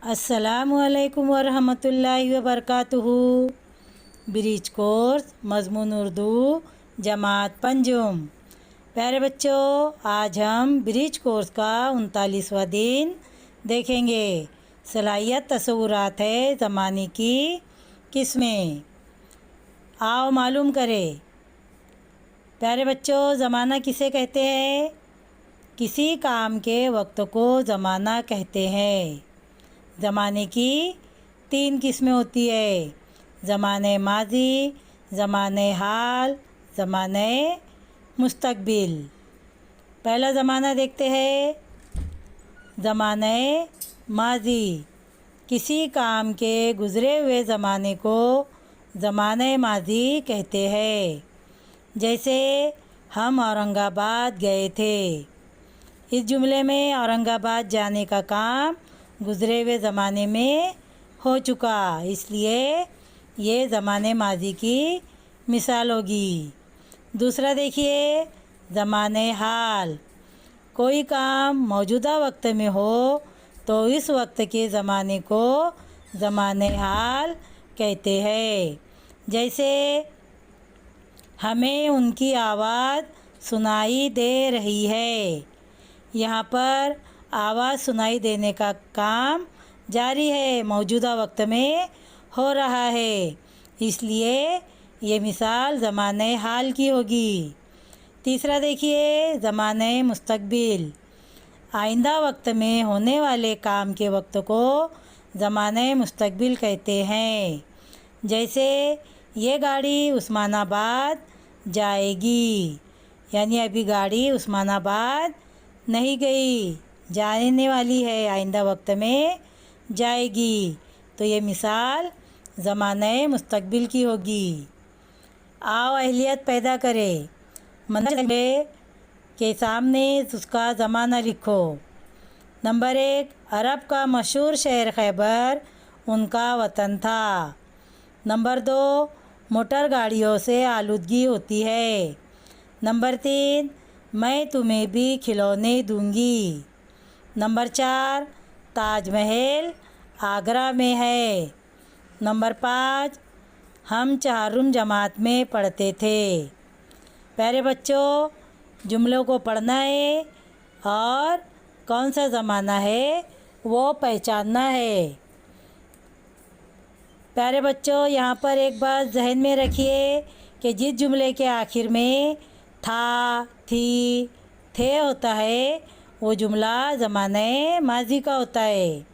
अस्सलामुअलैकुम वरहमतुल्लाहि वबरकातुहू। Bridge course मज़मून Urdu जमात पंजुम। प्यारे बच्चों, आज हम ब्रिज कोर्स का 39वां दिन देखेंगे। सलाहियत तसव्वुरात है ज़माने की किस्में। आओ मालूम करें। प्यारे बच्चों, ज़माना किसे कहते हैं? किसी काम के वक्त को ज़माना कहते हैं। ज़माने की 3 किस्में होती है: ज़माने माज़ी, ज़माने हाल, ज़माने मुस्तक़बिल। पहला ज़माना देखते हैं, ज़माने माज़ी। किसी काम के गुज़रे हुए ज़माने को ज़माने माज़ी कहते हैं। जैसे हम औरंगाबाद गए थे। इस जुमले में औरंगाबाद जाने का काम गुज़रे हुए ज़माने में हो चुका, इसलिए ये ज़माने माज़ी की मिसाल होगी। दूसरा देखिए, ज़माने हाल। कोई काम मौजूदा वक्त में हो तो इस वक्त के ज़माने को ज़माने हाल कहते हैं। जैसे हमें उनकी आवाज़ सुनाई दे रही है। यहाँ पर आवाज़ सुनाई देने का काम जारी है, मौजूदा वक्त में हो रहा है, इसलिए ये मिसाल ज़माने हाल की होगी। तीसरा देखिए, ज़माने मुस्तक़बिल। आइंदा वक्त में होने वाले काम के वक्त को ज़माने मुस्तक़बिल कहते हैं। जैसे ये गाड़ी उस्मानाबाद जाएगी, यानी अभी गाड़ी उस्मानाबाद नहीं गई, जाने वाली है, आइंदा वक्त में जाएगी, तो ये मिसाल ज़माने मुस्तक़बिल की होगी। आओ अहलियत पैदा करें। मंजिल के सामने उसका ज़माना लिखो। नंबर 1, अरब का मशहूर शहर खैबर उनका वतन था। नंबर 2, मोटर गाड़ियों से आलूदगी होती है। नंबर 3, मैं तुम्हें भी खिलौने दूंगी। नंबर 4, ताजमहल आगरा में है। नंबर 5, हम चारुम जमात में पढ़ते थे। प्यारे बच्चों, जुमलों को पढ़ना है और कौन सा ज़माना है वो पहचानना है। प्यारे बच्चों, यहाँ पर एक बात जहन में रखिए कि जिस जुमले के आखिर में था, थी, थे होता है वो जुमला ज़माने माज़ी का होता है,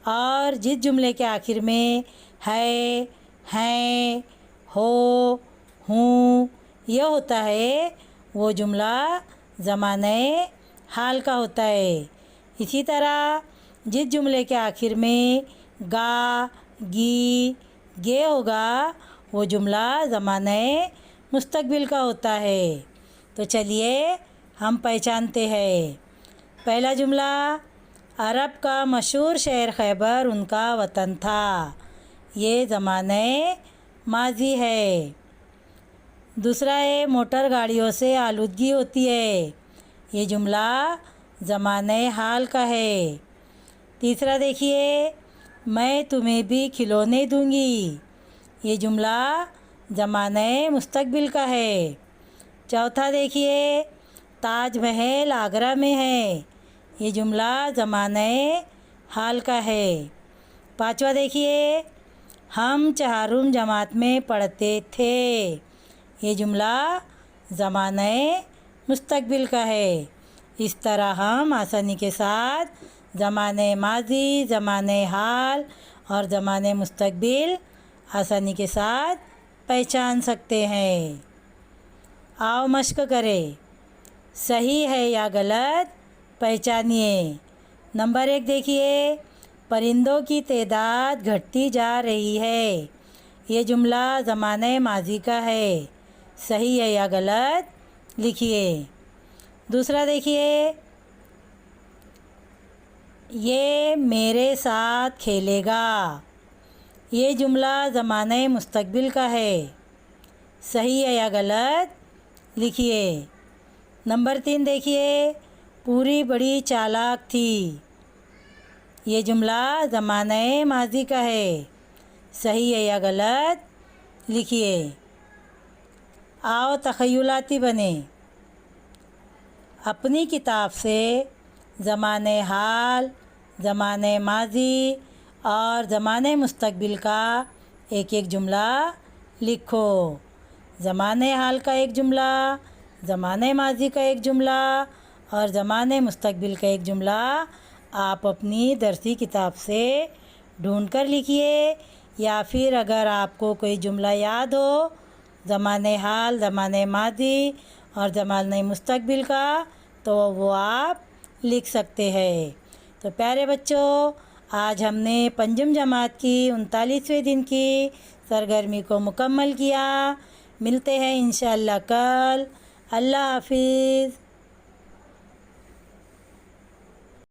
और जिस जुमले के आखिर में है, हैं, हो, हूँ ये होता है वो जुमला ज़माने हाल का होता है। इसी तरह जिस जुमले के आखिर में गा, गी, गे होगा वो जुमला ज़माने मुस्तक़बिल का होता है। तो चलिए हम पहचानते हैं। पहला जुमला, अरब का मशहूर शहर खैबर उनका वतन था, ये ज़माने माज़ी है। दूसरा है, मोटर गाड़ियों से आलूदगी होती है, ये जुमला ज़माने हाल का है। तीसरा देखिए, मैं तुम्हें भी खिलौने दूंगी, ये जुमला ज़माने मुस्तक़बिल का है। चौथा देखिए, ताजमहल आगरा में है, ये जुमला ज़माने हाल का है। पांचवा देखिए, हम चारुम जमात में पढ़ते थे, ये जुमला ज़माने मुस्तक़बिल का है। इस तरह हम आसानी के साथ ज़माने माज़ी, ज़माने हाल और ज़माने मुस्तक़बिल आसानी के साथ पहचान सकते हैं। आओ मश्क करें। सही है या गलत पहचानिए। नंबर 1 देखिए, परिंदों की तादाद घटती जा रही है, ये जुमला ज़माने माज़ी का है, सही है या गलत लिखिए। दूसरा देखिए, ये मेरे साथ खेलेगा, ये जुमला ज़माने मुस्तक़बिल का है, सही है या गलत लिखिए। नंबर 3 देखिए, पूरी बड़ी चालाक थी, ये जुमला ज़माने माजी का है। सही है या गलत लिखिए। आओ तख़य्युलाती बने। अपनी किताब से ज़माने हाल, ज़माने माजी और ज़माने मुस्तक़बिल का एक एक जुमला लिखो। ज़माने हाल का एक जुमला, ज़माने माजी का एक जुमला और ज़माने मुस्तक़बिल का एक जुमला आप अपनी दरसी किताब से ढूंढ कर लिखिए। या फिर अगर आपको कोई जुमला याद हो ज़माने हाल, ज़माने माजी और ज़माने मुस्तक़बिल का, तो वो आप लिख सकते हैं। तो प्यारे बच्चों, आज हमने पंजम जमात की 39वें दिन की सरगर्मी को मुकम्मल किया। मिलते हैं इंशाअल्लाह कल। अल्लाह हाफिज़।